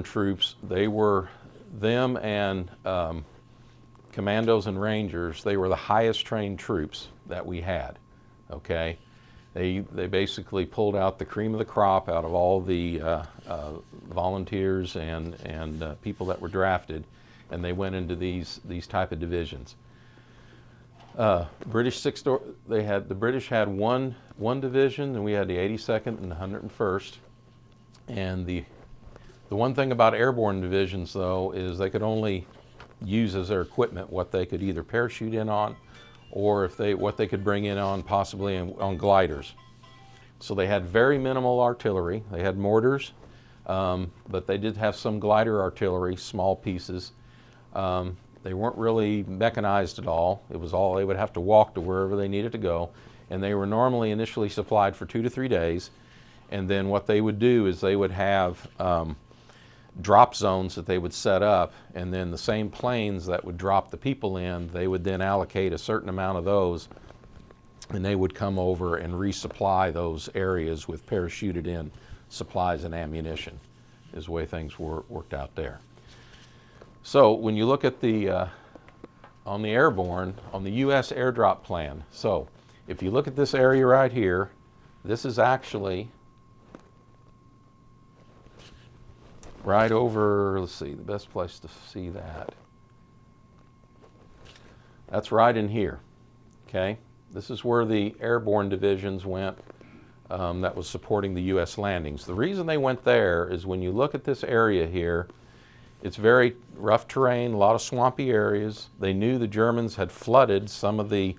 troops, them and commandos and rangers, they were the highest trained troops that we had, okay? They basically pulled out the cream of the crop out of all the volunteers and people that were drafted, and they went into these type of divisions. The British had one division, and we had the 82nd and the 101st. And the one thing about airborne divisions, though, is they could only use as their equipment what they could either parachute in on, or what they could bring in on possibly on gliders. So they had very minimal artillery. They had mortars, but they did have some glider artillery, small pieces. They weren't really mechanized at all. It was all, they would have to walk to wherever they needed to go. And they were normally initially supplied for 2 to 3 days. And then what they would do is they would have drop zones that they would set up, and then the same planes that would drop the people in, they would then allocate a certain amount of those, and they would come over and resupply those areas with parachuted in supplies and ammunition, is the way things worked out there. So when you look at on the airborne, on the U.S. airdrop plan, so if you look at this area right here, this is actually right over, let's see, the best place to see that. That's right in here, okay? This is where the airborne divisions went that was supporting the U.S. landings. The reason they went there is when you look at this area here, it's very rough terrain, a lot of swampy areas. They knew the Germans had flooded some of the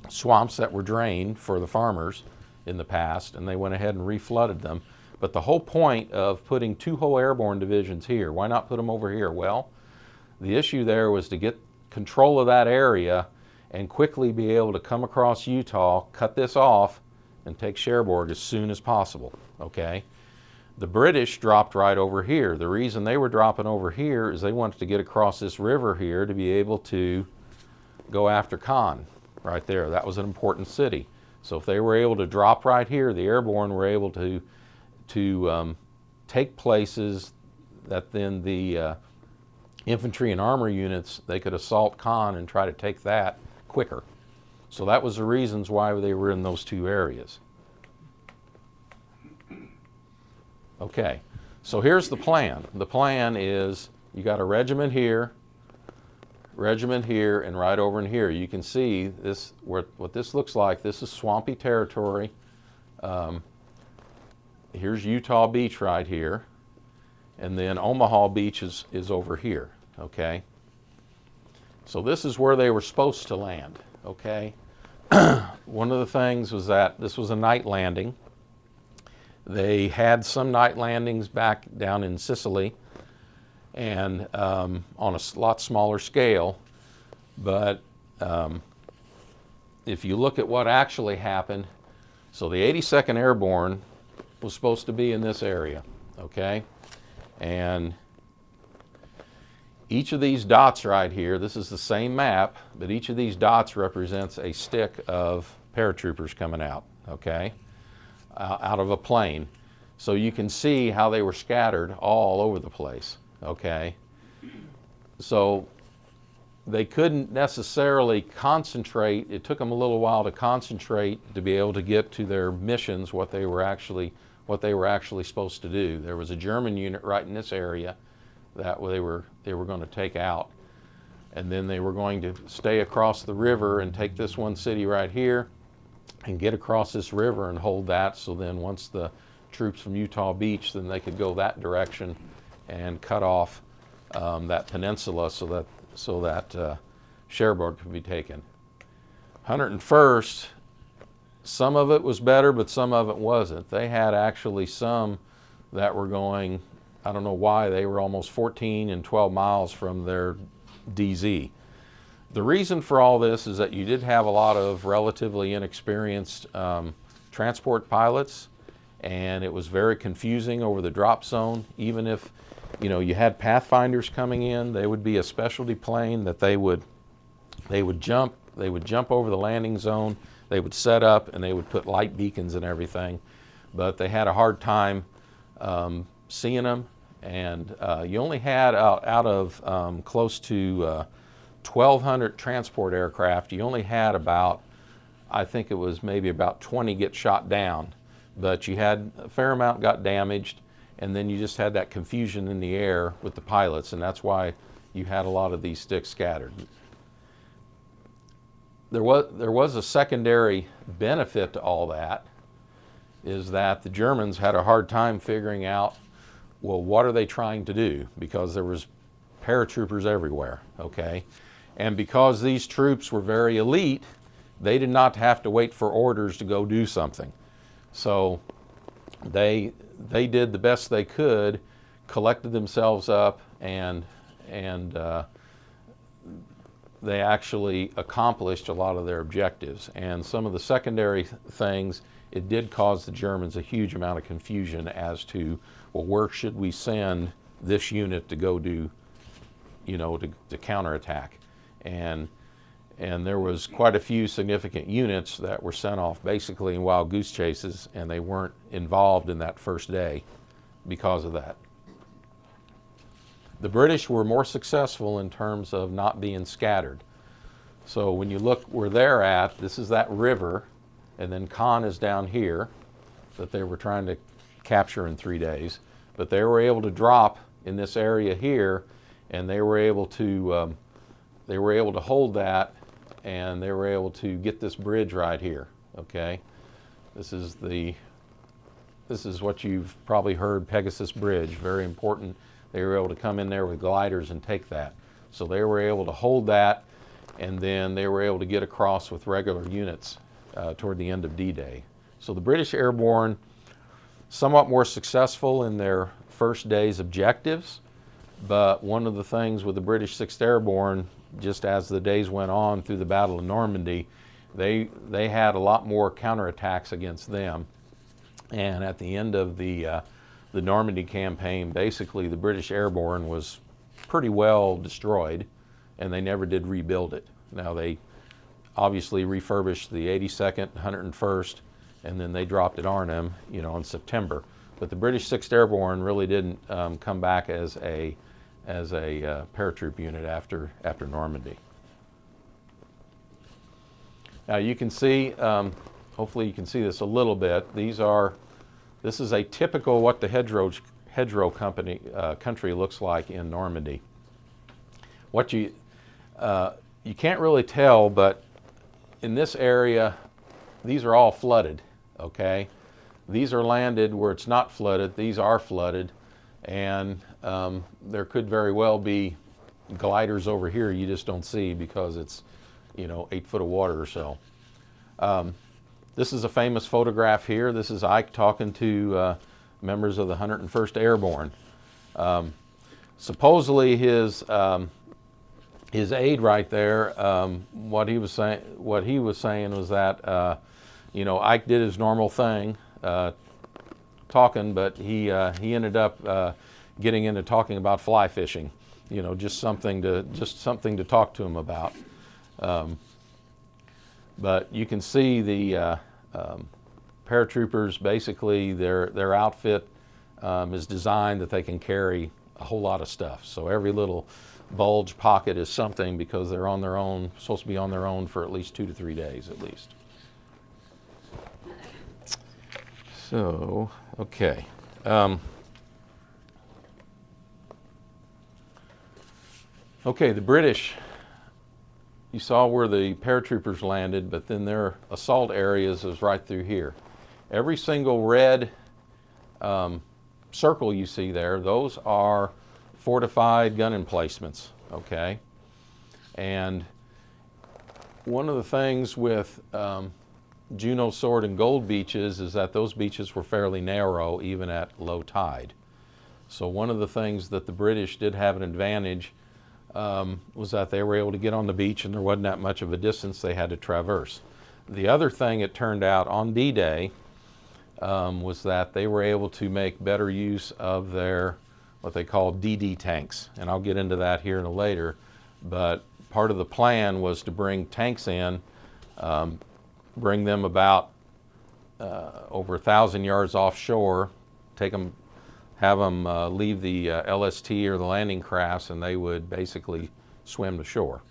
swamps that were drained for the farmers in the past, and they went ahead and reflooded them. But the whole point of putting 2 whole airborne divisions here, why not put them over here? Well, the issue there was to get control of that area and quickly be able to come across Utah, cut this off, and take Cherbourg as soon as possible, okay? The British dropped right over here. The reason they were dropping over here is they wanted to get across this river here to be able to go after Caen right there. That was an important city. So if they were able to drop right here, the airborne were able to take places that then the infantry and armor units, they could assault Caen and try to take that quicker. So that was the reasons why they were in those 2 areas. Okay, so here's the plan. The plan is you got a regiment here, and right over in here. You can see this, what this looks like. This is swampy territory. Here's Utah Beach right here, and then Omaha Beach is over here, okay? So this is where they were supposed to land, okay? One of the things was that this was a night landing. They had some night landings back down in Sicily and on a lot smaller scale, but if you look at what actually happened, so the 82nd Airborne was supposed to be in this area, okay? And each of these dots right here, this is the same map, but each of these dots represents a stick of paratroopers coming out, okay? Out of a plane. So you can see how they were scattered all over the place, okay? So they couldn't necessarily concentrate. It took them a little while to concentrate to be able to get to their missions, what they were actually supposed to do. There was a German unit right in this area that they were going to take out, and then they were going to stay across the river and take this one city right here and get across this river and hold that, so then once the troops from Utah Beach, then they could go that direction and cut off that peninsula so that Cherbourg could be taken. 101st, some of it was better, but some of it wasn't. They had actually some that were going, I don't know why, they were almost 14 and 12 miles from their DZ. The reason for all this is that you did have a lot of relatively inexperienced transport pilots, and it was very confusing over the drop zone. Even if, you know, you had Pathfinders coming in, they would be a specialty plane that they would jump over the landing zone, they would set up, and they would put light beacons and everything, but they had a hard time seeing them, And you only had out of close to 1,200 transport aircraft, you only had about, I think it was maybe about 20 get shot down. But you had a fair amount got damaged, and then you just had that confusion in the air with the pilots, and that's why you had a lot of these sticks scattered. There was a secondary benefit to all that, is that the Germans had a hard time figuring out, well, what are they trying to do? Because there was paratroopers everywhere, okay? And because these troops were very elite, they did not have to wait for orders to go do something. So they did the best they could, collected themselves up, and they actually accomplished a lot of their objectives. And some of the secondary things, it did cause the Germans a huge amount of confusion as to, well, where should we send this unit to go do, to counterattack? And there was quite a few significant units that were sent off basically in wild goose chases, and they weren't involved in that first day because of that. The British were more successful in terms of not being scattered. So when you look where they're at, this is that river, and then Caen is down here that they were trying to capture in 3 days. But they were able to drop in this area here, and they were able to hold that, and they were able to get this bridge right here. Okay, this is what you've probably heard, Pegasus Bridge, very important. They were able to come in there with gliders and take that. So they were able to hold that, and then they were able to get across with regular units toward the end of D-Day. So the British Airborne, somewhat more successful in their first day's objectives, but one of the things with the British 6th Airborne, just as the days went on through the Battle of Normandy, they had a lot more counterattacks against them. And at the end of the Normandy campaign, basically the British Airborne was pretty well destroyed, and they never did rebuild it. Now they obviously refurbished the 82nd, 101st, and then they dropped at Arnhem, in September. But the British 6th Airborne really didn't come back as a paratroop unit after Normandy. Now you can see, hopefully you can see this a little bit. This is a typical what the hedgerow country looks like in Normandy. What you can't really tell, but in this area, these are all flooded. Okay, these are landed where it's not flooded. These are flooded, and there could very well be gliders over here you just don't see because it's 8 foot of water or so. This is a famous photograph here. This is Ike talking to members of the 101st Airborne. Supposedly his aide right there, what he was saying was that Ike did his normal thing, talking, but he ended up getting into talking about fly fishing. Just something to talk to him about. But you can see the paratroopers, basically their outfit is designed that they can carry a whole lot of stuff. So every little bulge pocket is something, because they're on their own, supposed to be on their own for at least 2 to 3 days at least. So, okay. Okay, the British, you saw where the paratroopers landed, but then their assault areas is right through here. Every single red circle you see there, those are fortified gun emplacements, okay? And one of the things with Juno, Sword, and Gold beaches is that those beaches were fairly narrow even at low tide. So one of the things that the British did have an advantage was that they were able to get on the beach and there wasn't that much of a distance they had to traverse. The other thing it turned out on D-Day was that they were able to make better use of their what they call DD tanks, and I'll get into that here in a later, but part of the plan was to bring tanks in, bring them about over 1,000 yards offshore, take them have them leave the LST or the landing crafts, and they would basically swim to shore.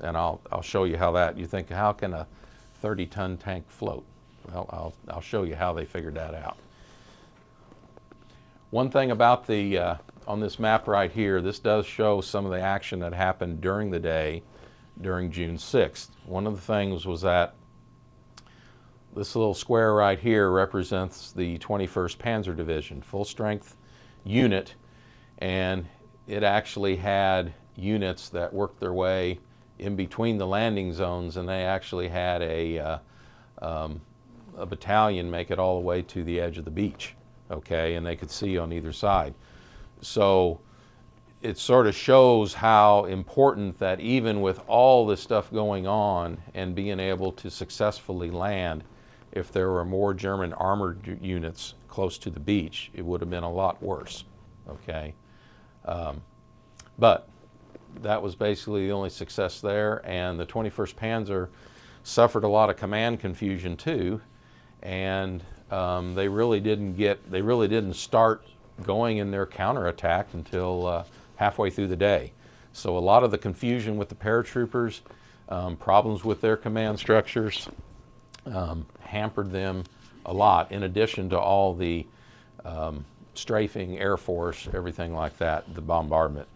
And I'll show you how that, you think, how can a 30-ton tank float? Well, I'll show you how they figured that out. One thing about the, on this map right here, this does show some of the action that happened during the day during June 6th. One of the things was that this little square right here represents the 21st Panzer Division, full strength unit, and it actually had units that worked their way in between the landing zones, and they actually had a battalion make it all the way to the edge of the beach, okay, and they could see on either side. So it sort of shows how important that even with all this stuff going on and being able to successfully land, if there were more German armored units close to the beach, it would have been a lot worse, okay? But that was basically the only success there, and the 21st Panzer suffered a lot of command confusion too, and they really didn't start going in their counterattack until halfway through the day. So a lot of the confusion with the paratroopers, problems with their command structures, hampered them a lot, in addition to all the strafing, Air Force, everything like that, the bombardment.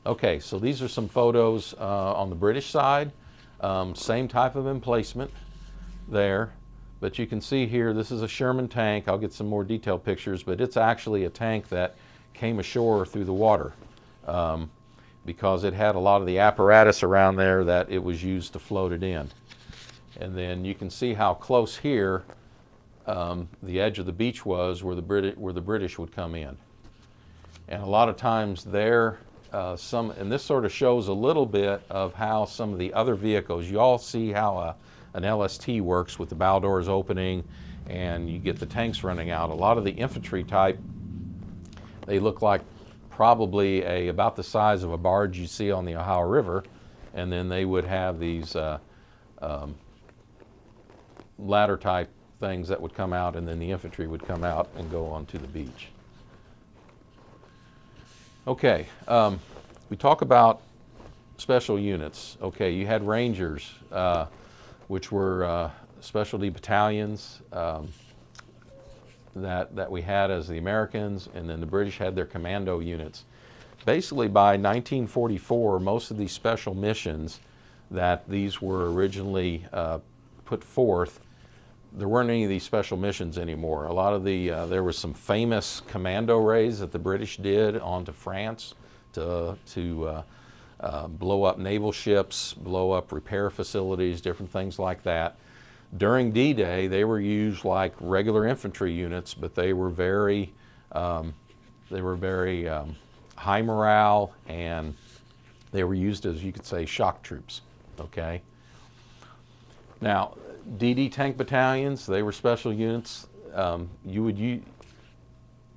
Okay, so these are some photos on the British side. Same type of emplacement there, but you can see here, this is a Sherman tank. I'll get some more detailed pictures, but it's actually a tank that came ashore through the water because it had a lot of the apparatus around there that it was used to float it in. And then you can see how close here the edge of the beach was where the British would come in. And a lot of times there, and this sort of shows a little bit of how some of the other vehicles, you all see how an LST works with the bow doors opening and you get the tanks running out. A lot of the infantry type, they look like probably about the size of a barge you see on the Ohio River, and then they would have these ladder type things that would come out, and then the infantry would come out and go onto the beach. Okay, we talk about special units. Okay, you had Rangers, which were specialty battalions that we had as the Americans, and then the British had their commando units. Basically, by 1944, most of these special missions that these were originally put forth, there weren't any of these special missions anymore. A lot of there was some famous commando raids that the British did onto France to blow up naval ships, blow up repair facilities, different things like that. During D-Day, they were used like regular infantry units, but they were very high morale, and they were used as, you could say, shock troops. Okay. Now, DD tank battalions, they were special units. You would use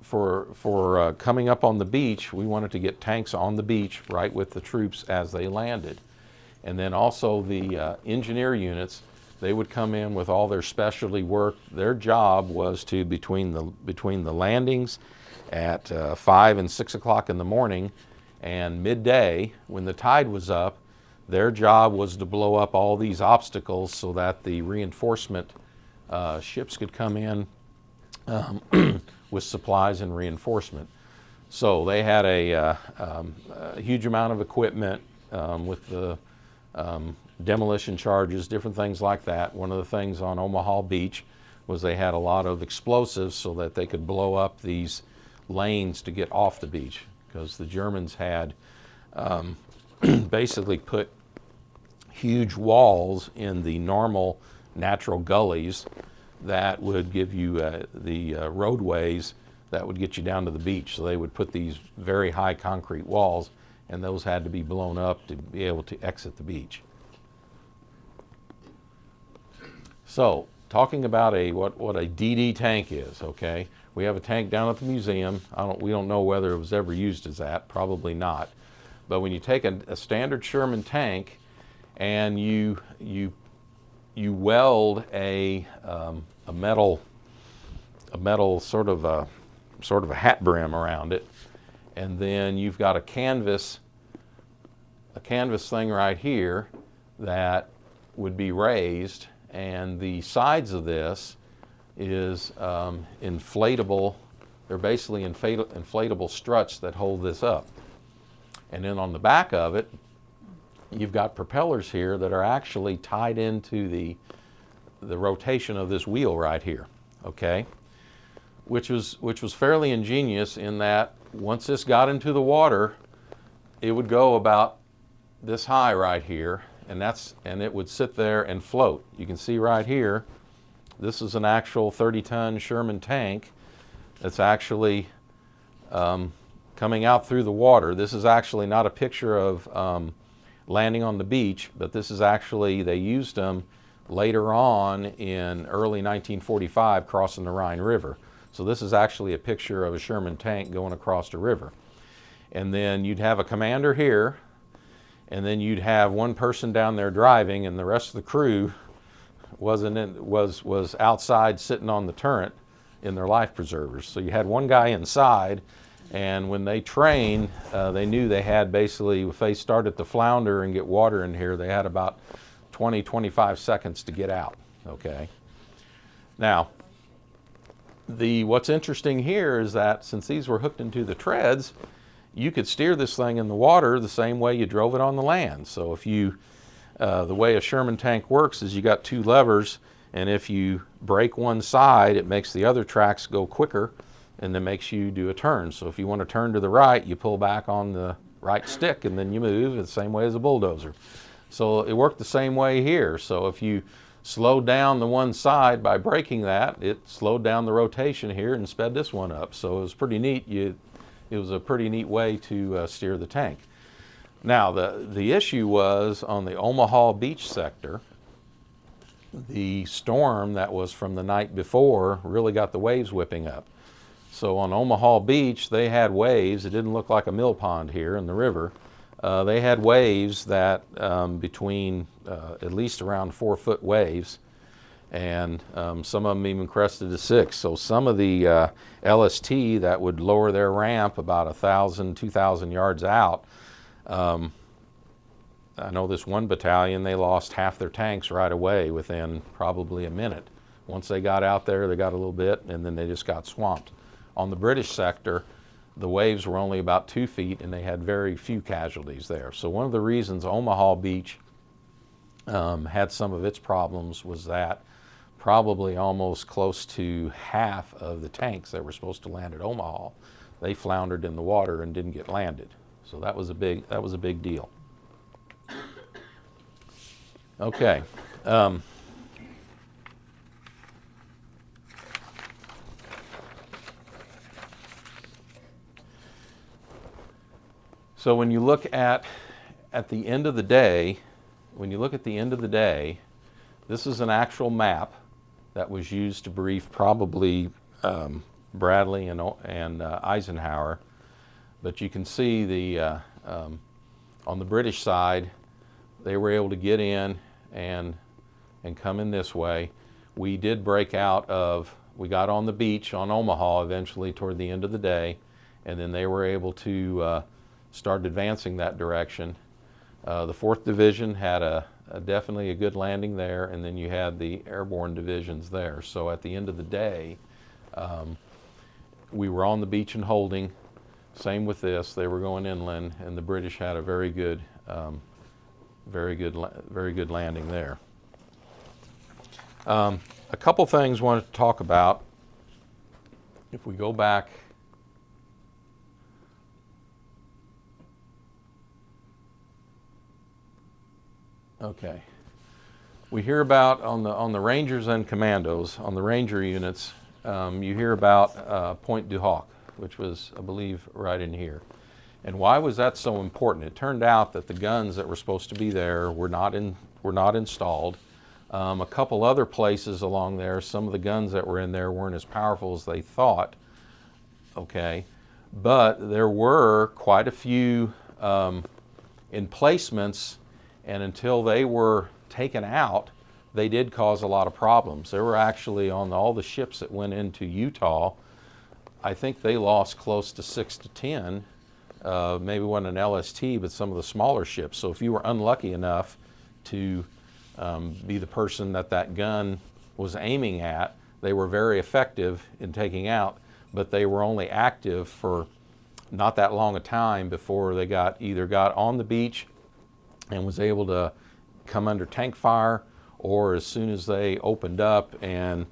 for coming up on the beach. We wanted to get tanks on the beach right with the troops as they landed, and then also the engineer units. They would come in with all their specialty work. Their job was to between the landings at 5 and 6 o'clock in the morning and midday when the tide was up. Their job was to blow up all these obstacles so that the reinforcement ships could come in with supplies and reinforcement. So they had a huge amount of equipment with the demolition charges, different things like that. One of the things on Omaha Beach was they had a lot of explosives so that they could blow up these lanes to get off the beach, because the Germans had basically put huge walls in the normal natural gullies that would give you the roadways that would get you down to the beach. So they would put these very high concrete walls, and those had to be blown up to be able to exit the beach. So, talking about what a DD tank is, okay? We have a tank down at the museum. We don't know whether it was ever used as that, probably not. But when you take a standard Sherman tank and you weld a metal sort of sort of a hat brim around it. And then you've got a canvas thing right here that would be raised, and the sides of this is inflatable. They're basically inflatable struts that hold this up. And then on the back of it, you've got propellers here that are actually tied into the rotation of this wheel right here, okay? Which was fairly ingenious in that once this got into the water, it would go about this high right here, and it would sit there and float. You can see right here, this is an actual 30-ton Sherman tank that's actually coming out through the water. This is actually not a picture of landing on the beach, but this is actually, they used them later on in early 1945 crossing the Rhine River. So this is actually a picture of a Sherman tank going across the river. And then you'd have a commander here, and then you'd have one person down there driving, and the rest of the crew was outside sitting on the turret in their life preservers. So you had one guy inside, and when they trained, they knew they had basically, if they started to flounder and get water in here, they had about 20-25 seconds to get out, okay? Now, what's interesting here is that since these were hooked into the treads, you could steer this thing in the water the same way you drove it on the land. So if you, the way a Sherman tank works is you got two levers, and if you break one side, it makes the other tracks go quicker, and then makes you do a turn. So if you want to turn to the right, you pull back on the right stick, and then you move the same way as a bulldozer. So it worked the same way here. So if you slowed down the one side by breaking that, it slowed down the rotation here and sped this one up. So it was pretty neat. It was a pretty neat way to steer the tank. Now the issue was on the Omaha Beach sector, the storm that was from the night before really got the waves whipping up. So on Omaha Beach, they had waves. It didn't look like a mill pond here in the river. They had waves that between at least around 4-foot waves, and some of them even crested to 6. So some of the LST that would lower their ramp about 1,000, 2,000 yards out, I know this one battalion, they lost half their tanks right away within probably a minute. Once they got out there, they got a little bit, and then they just got swamped. On the British sector, the waves were only about 2 feet, and they had very few casualties there. So one of the reasons Omaha Beach had some of its problems was that probably almost close to half of the tanks that were supposed to land at Omaha, they floundered in the water and didn't get landed. So that was a big deal. Okay. So when you look at the end of the day, this is an actual map that was used to brief probably Bradley and Eisenhower. But you can see on the British side, they were able to get in and come in this way. We did break out we got on the beach on Omaha eventually toward the end of the day, and then they were able to start advancing that direction. The 4th Division had definitely a good landing there, and then you had the airborne divisions there. So at the end of the day, we were on the beach and holding. Same with this, they were going inland, and the British had a very good landing there. A couple things I wanted to talk about. If we go back, okay. We hear about on the Rangers and Commandos, on the Ranger units, you hear about Point du Hoc, which was, I believe, right in here. And why was that so important? It turned out that the guns that were supposed to be there were not installed. A couple other places along there, some of the guns that were in there weren't as powerful as they thought. Okay, but there were quite a few emplacements, and until they were taken out, they did cause a lot of problems. There were actually on all the ships that went into Utah, I think they lost close to 6 to 10. Maybe wasn't an LST, but some of the smaller ships. So if you were unlucky enough to be the person that that gun was aiming at, they were very effective in taking out, but they were only active for not that long a time before they either got on the beach and was able to come under tank fire, or as soon as they opened up and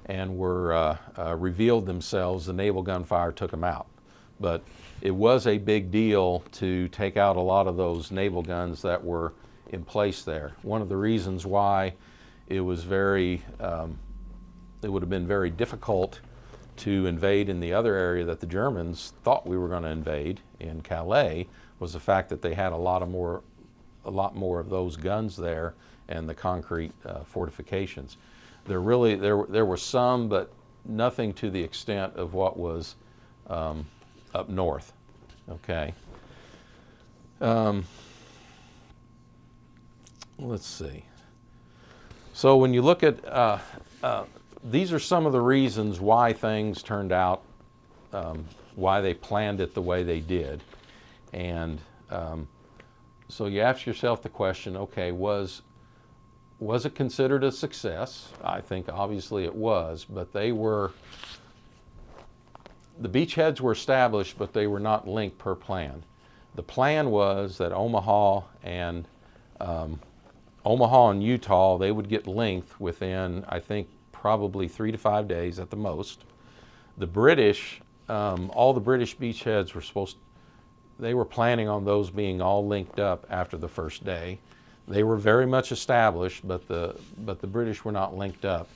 were revealed themselves, the naval gunfire took them out. But it was a big deal to take out a lot of those naval guns that were in place there. One of the reasons why it was it would have been very difficult to invade in the other area that the Germans thought we were going to invade in Calais was the fact that they had a lot more of those guns there and the concrete fortifications. There were some, but nothing to the extent of what was up north. Okay. Let's see. So when you look at these are some of the reasons why things turned out, why they planned it the way they did. And so you ask yourself the question, okay, was it considered a success? I think obviously it was, but the beachheads were established, but they were not linked per plan. The plan was that Omaha and Utah, they would get linked within, I think, probably 3 to 5 days at the most. The British, all the British beachheads they were planning on those being all linked up after the first day. They were very much established, but the British were not linked up.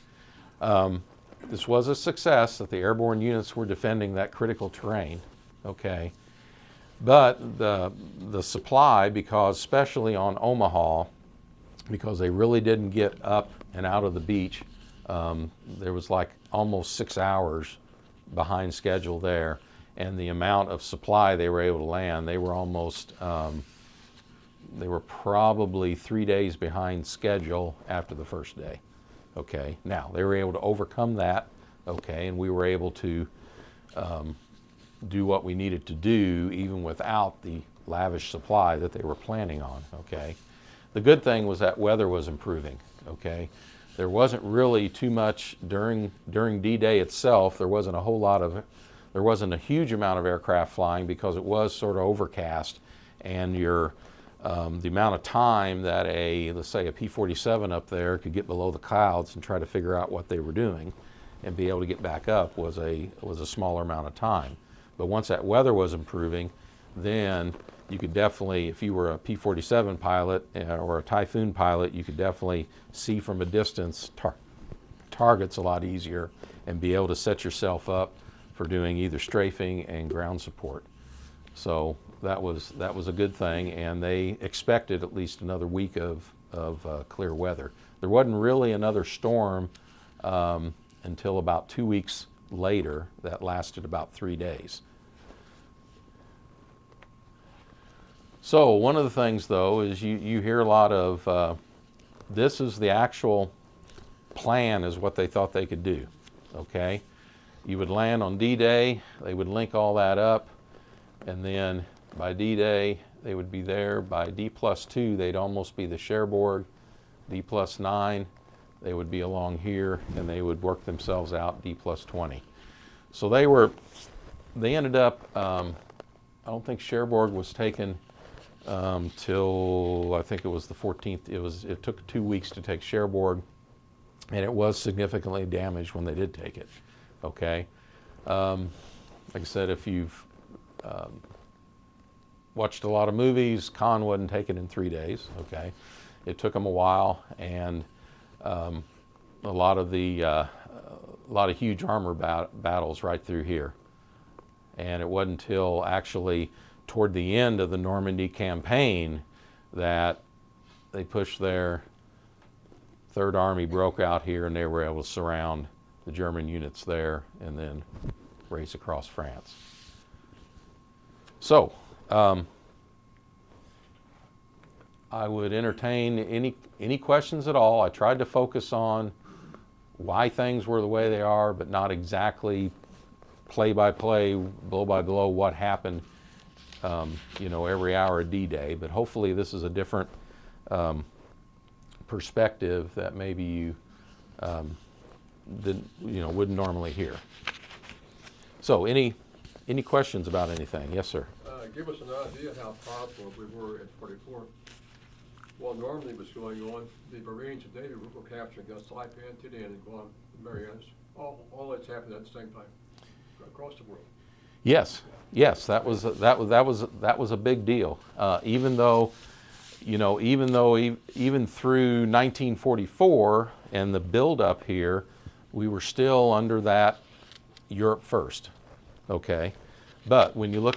This was a success that the airborne units were defending that critical terrain, okay? But the supply, because especially on Omaha, because they really didn't get up and out of the beach, there was like almost 6 hours behind schedule there, and the amount of supply they were able to land, they were probably 3 days behind schedule after the first day. Okay, now they were able to overcome that, okay, and we were able to do what we needed to do even without the lavish supply that they were planning on, okay. The good thing was that weather was improving, okay. There wasn't really too much during D-Day itself. There wasn't a huge amount of aircraft flying because it was sort of overcast, and the amount of time that let's say a P-47 up there could get below the clouds and try to figure out what they were doing and be able to get back up was a smaller amount of time. But once that weather was improving, then you could definitely, if you were a P-47 pilot or a Typhoon pilot, you could definitely see from a distance targets a lot easier and be able to set yourself up for doing either strafing and ground support. So that was a good thing, and they expected at least another week of clear weather. There wasn't really another storm until about 2 weeks later that lasted about 3 days. So one of the things, though, is you hear a lot of this is the actual plan, is what they thought they could do, okay? You would land on D-Day, they would link all that up, and then by D-Day, they would be there. By D+2, they'd almost be the Cherbourg. D+9, they would be along here, and they would work themselves out D+20. So they ended up, I don't think Cherbourg was taken till I think it was the 14th. It took 2 weeks to take Cherbourg, and it was significantly damaged when they did take it. Okay, like I said, if you've watched a lot of movies, Khan wasn't taken in 3 days. Okay, it took them a while, and a lot of huge armor battles right through here. And it wasn't until actually toward the end of the Normandy campaign that they pushed their Third Army broke out here, and they were able to surround the German units there and then race across France. So I would entertain any questions at all. I tried to focus on why things were the way they are, but not exactly play by play, blow by blow, what happened, you know, every hour of D-Day. But hopefully this is a different perspective that maybe you wouldn't normally hear. So any questions about anything? Yes, sir. Give us an idea how powerful we were at 44. While normally what's going on, the Marines and Navy were capturing us, Saipan, Tinian, and Guam, Marianas. All that's happened at the same time across the world. Yes, that was a big deal. Even through 1944 and the build-up here, we were still under that Europe first. Okay, but when you look